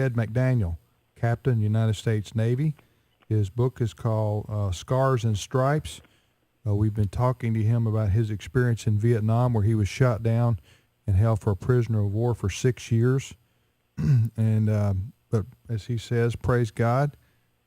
Fred McDaniel, Captain, United States Navy. His book is called Scars and Stripes. We've been talking to him about his experience in Vietnam, where he was shot down and held for a prisoner of war for 6 years. But as he says, praise God,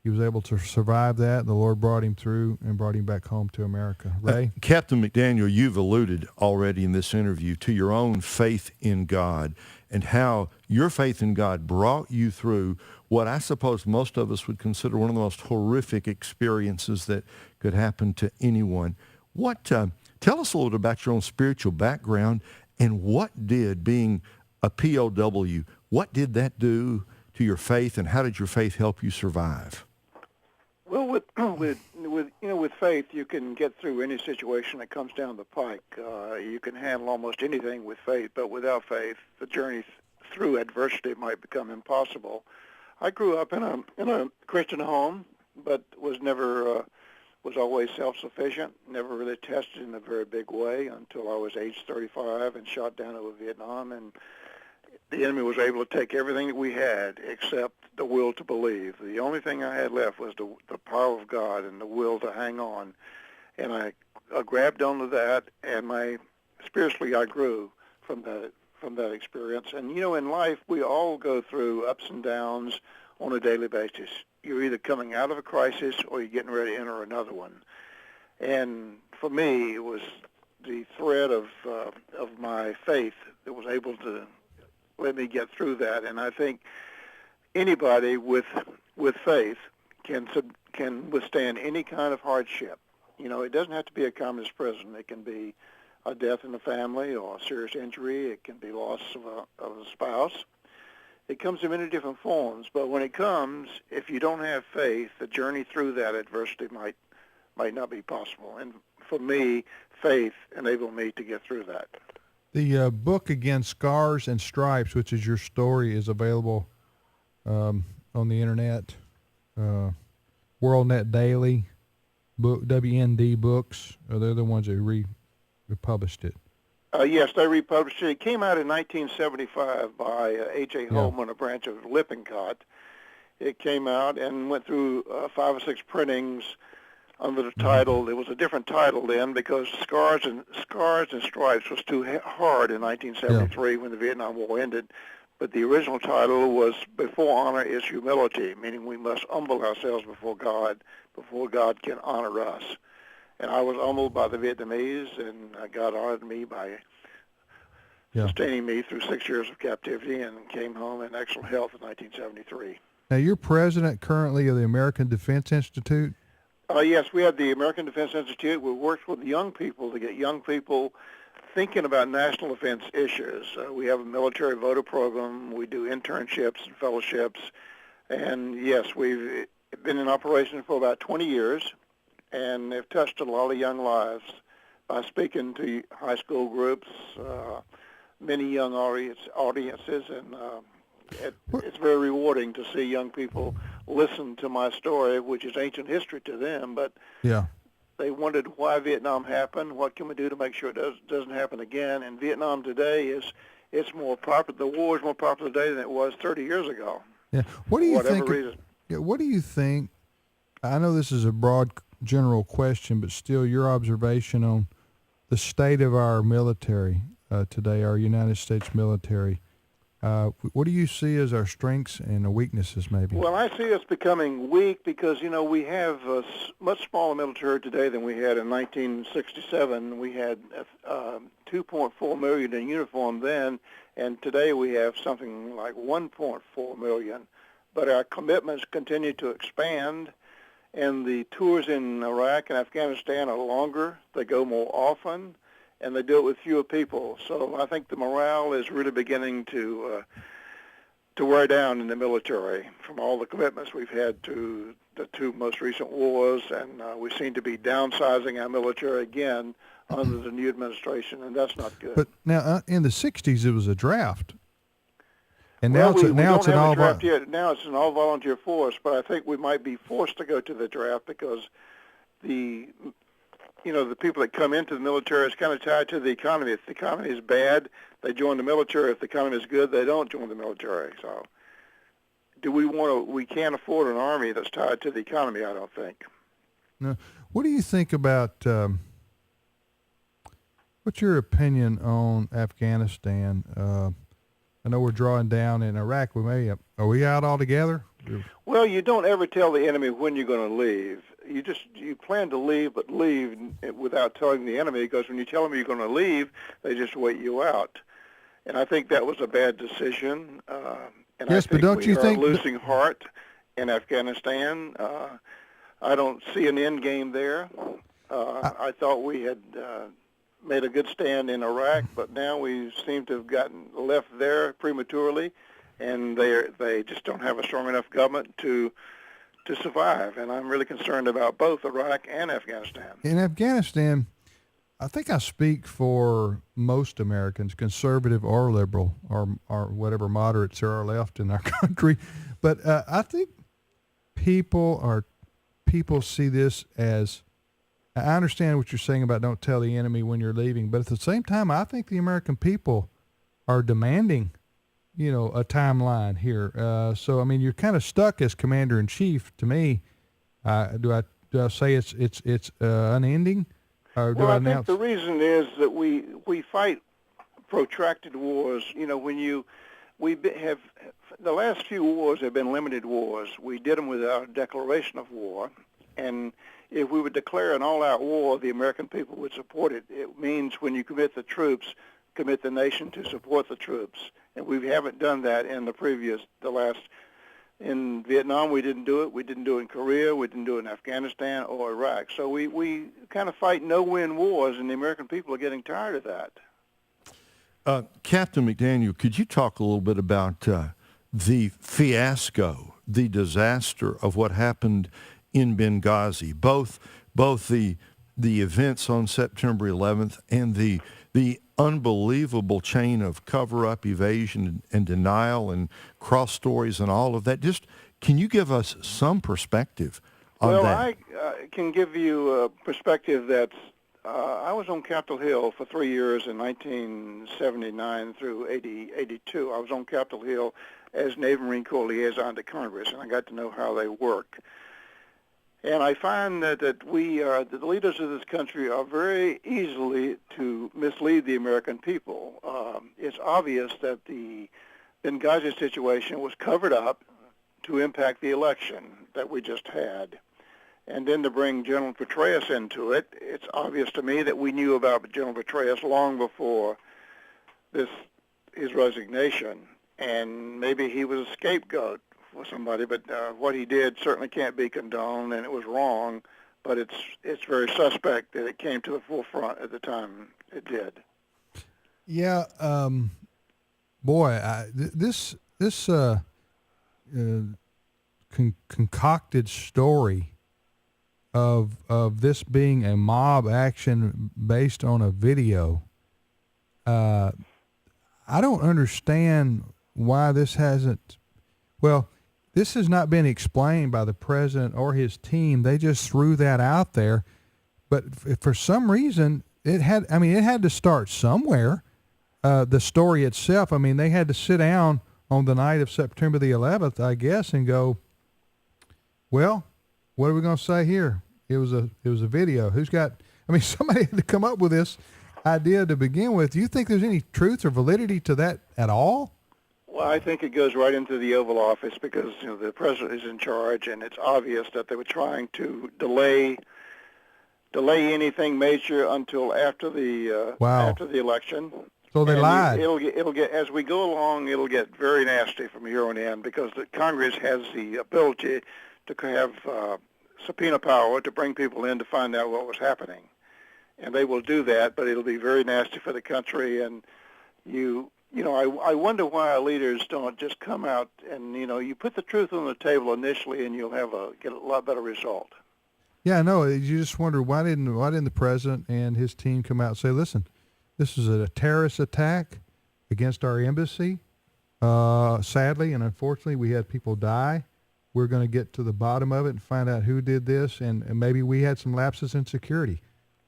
he was able to survive that. The Lord brought him through and brought him back home to America. Ray? Captain McDaniel, you've alluded already in this interview to your own faith in God and how your faith in God brought you through what I suppose most of us would consider one of the most horrific experiences that could happen to anyone. Tell us a little bit about your own spiritual background and what did being a POW, what did that do to your faith, and how did your faith help you survive? Well, with faith, you can get through any situation that comes down the pike. You can handle almost anything with faith, but without faith, the journey through adversity might become impossible. I grew up in a Christian home, but was always self-sufficient. Never really tested in a very big way until I was age 35 and shot down over Vietnam, and the enemy was able to take everything that we had except the will to believe. The only thing I had left was the power of God and the will to hang on. And I grabbed onto that, and spiritually I grew from that experience. And, in life we all go through ups and downs on a daily basis. You're either coming out of a crisis or you're getting ready to enter another one. And for me, it was the thread of my faith that was able to let me get through that. And I think anybody with faith can withstand any kind of hardship. It doesn't have to be a communist prison. It can be a death in the family or a serious injury. It can be loss of a spouse. It comes in many different forms. But when it comes, if you don't have faith, the journey through that adversity might not be possible. And for me, faith enabled me to get through that. The book, again, Scars and Stripes, which is your story, is available on the internet. WorldNet Daily, WND Books. They're the ones that republished it. Yes, they republished it. It came out in 1975 by H.A. Holman, a branch of Lippincott. It came out and went through 5 or 6 printings under the title. It was a different title then because Scars and Stripes was too hard in 1973 when the Vietnam War ended. But the original title was Before Honor is Humility, meaning we must humble ourselves before God can honor us. And I was humbled by the Vietnamese, and God honored me by sustaining me through 6 years of captivity, and came home in excellent health in 1973. Now, you're president currently of the American Defense Institute? Yes, we have the American Defense Institute. We worked with young people to get young people thinking about national defense issues. We have a military voter program. We do internships and fellowships. And, yes, we've been in operation for about 20 years and have touched a lot of young lives by speaking to high school groups, many young audiences, and it's very rewarding to see young people listen to my story, which is ancient history to them, but they wondered why Vietnam happened, what can we do to make sure it doesn't happen again. And Vietnam today it's more popular. The war is more popular today than it was 30 years ago. Yeah. What do you think? Reason. Yeah. What do you think? I know this is a broad, general question, but still, your observation on the state of our military today, our United States military. What do you see as our strengths and weaknesses, maybe? Well, I see us becoming weak because, we have a much smaller military today than we had in 1967. We had 2.4 million in uniform then, and today we have something like 1.4 million. But our commitments continue to expand, and the tours in Iraq and Afghanistan are longer. They go more often, and they do it with fewer people. So I think the morale is really beginning to wear down in the military from all the commitments we've had to the 2 most recent wars, and we seem to be downsizing our military again under the new administration, and that's not good. But now, in the 60s, it was a draft. And now it's an all draft yet. Now it's an all-volunteer force, but I think we might be forced to go to the draft because the people that come into the military is kind of tied to the economy. If the economy is bad, they join the military. If the economy is good, they don't join the military. So do we want to? We can't afford an army that's tied to the economy. I don't think. Now, what do you think about? What's your opinion on Afghanistan? I know we're drawing down in Iraq. Are we out altogether? Well, you don't ever tell the enemy when you're going to leave. You plan to leave, but leave without telling the enemy, because when you tell them you're going to leave, they just wait you out. And I think that was a bad decision. And Yes, I think but don't you think we are losing heart in Afghanistan. I don't see an end game there. I thought we had made a good stand in Iraq, but now we seem to have gotten left there prematurely, and they just don't have a strong enough government to survive. And I'm really concerned about both Iraq and Afghanistan. In Afghanistan, I think I speak for most Americans, conservative or liberal, or whatever moderates there are left in our country. But I think people see this as, I understand what you're saying about don't tell the enemy when you're leaving, but at the same time, I think the American people are demanding, a timeline here. So I mean, you're kind of stuck as commander in chief. To me, do I say it's unending? Or do Well, I I announce? think the reason is that we fight protracted wars. Have the last few wars have been limited wars. We did them without a declaration of war, and if we would declare an all-out war, the American people would support it. It means when you commit the nation to support the troops, and we haven't done that in in Vietnam, we didn't do it. We didn't do it in Korea. We didn't do it in Afghanistan or Iraq. So we kind of fight no-win wars, and the American people are getting tired of that. Captain McDaniel, could you talk a little bit about the fiasco, the disaster of what happened in Benghazi, both the events on September 11th and the unbelievable chain of cover-up, evasion, and denial, and cross stories, and all of that? Just can you give us some perspective on that? Well, I can give you a perspective that's. I was on Capitol Hill for 3 years in 1979 through 82. I was on Capitol Hill as Navy Marine Corps liaison to Congress, and I got to know how they work. And I find that the leaders of this country are very easily to mislead the American people. It's obvious that the Benghazi situation was covered up to impact the election that we just had. And then to bring General Petraeus into it, it's obvious to me that we knew about General Petraeus long before his resignation. And maybe he was a scapegoat for somebody, but what he did certainly can't be condoned, and it was wrong. But it's very suspect that it came to the forefront at the time it did. Yeah, boy, this concocted story of this being a mob action based on a video. I don't understand why this hasn't. Well, this has not been explained by the president or his team. They just threw that out there. But for some reason, it had to start somewhere. The story itself, they had to sit down on the night of September the 11th, I guess, and go, well, what are we going to say here? It was a video. Somebody had to come up with this idea to begin with. Do you think there's any truth or validity to that at all? Well, I think it goes right into the Oval Office because the president is in charge, and it's obvious that they were trying to delay anything major until after the election. So they lied. It'll get as we go along. It'll get very nasty from here on in because the Congress has the ability to have subpoena power to bring people in to find out what was happening, and they will do that. But it'll be very nasty for the country, and I wonder why our leaders don't just come out and, you put the truth on the table initially and you'll get a lot better result. Yeah, I know. You just wonder why didn't the president and his team come out and say, listen, this is a terrorist attack against our embassy. Sadly and unfortunately, we had people die. We're going to get to the bottom of it and find out who did this, and maybe we had some lapses in security.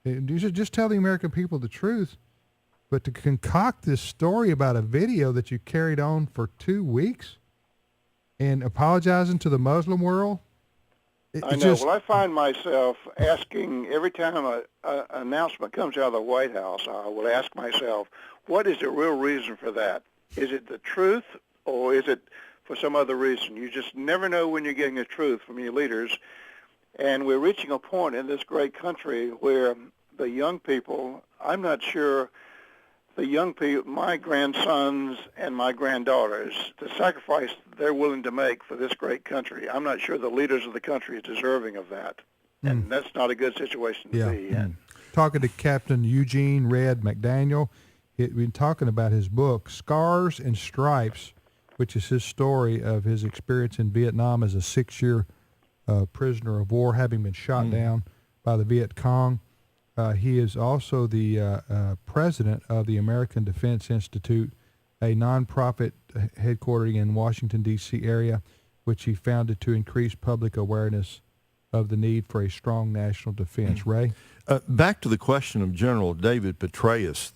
You should just tell the American people the truth. But to concoct this story about a video that you carried on for 2 weeks, and apologizing to the Muslim world. I know. Well, I find myself asking every time an announcement comes out of the White House, I will ask myself, what is the real reason for that? Is it the truth, or is it for some other reason? You just never know when you're getting the truth from your leaders. And we're reaching a point in this great country where the young people, I'm not sure the young people, my grandsons and my granddaughters, the sacrifice they're willing to make for this great country, I'm not sure the leaders of the country is deserving of that. And that's not a good situation to be in. Talking to Captain Eugene McDaniel, he'd been talking about his book, Scars and Stripes, which is his story of his experience in Vietnam as a 6-year prisoner of war, having been shot down by the Viet Cong. He is also the president of the American Defense Institute, a nonprofit headquartered in Washington, D.C. area, which he founded to increase public awareness of the need for a strong national defense. Ray? Back to the question of General David Petraeus,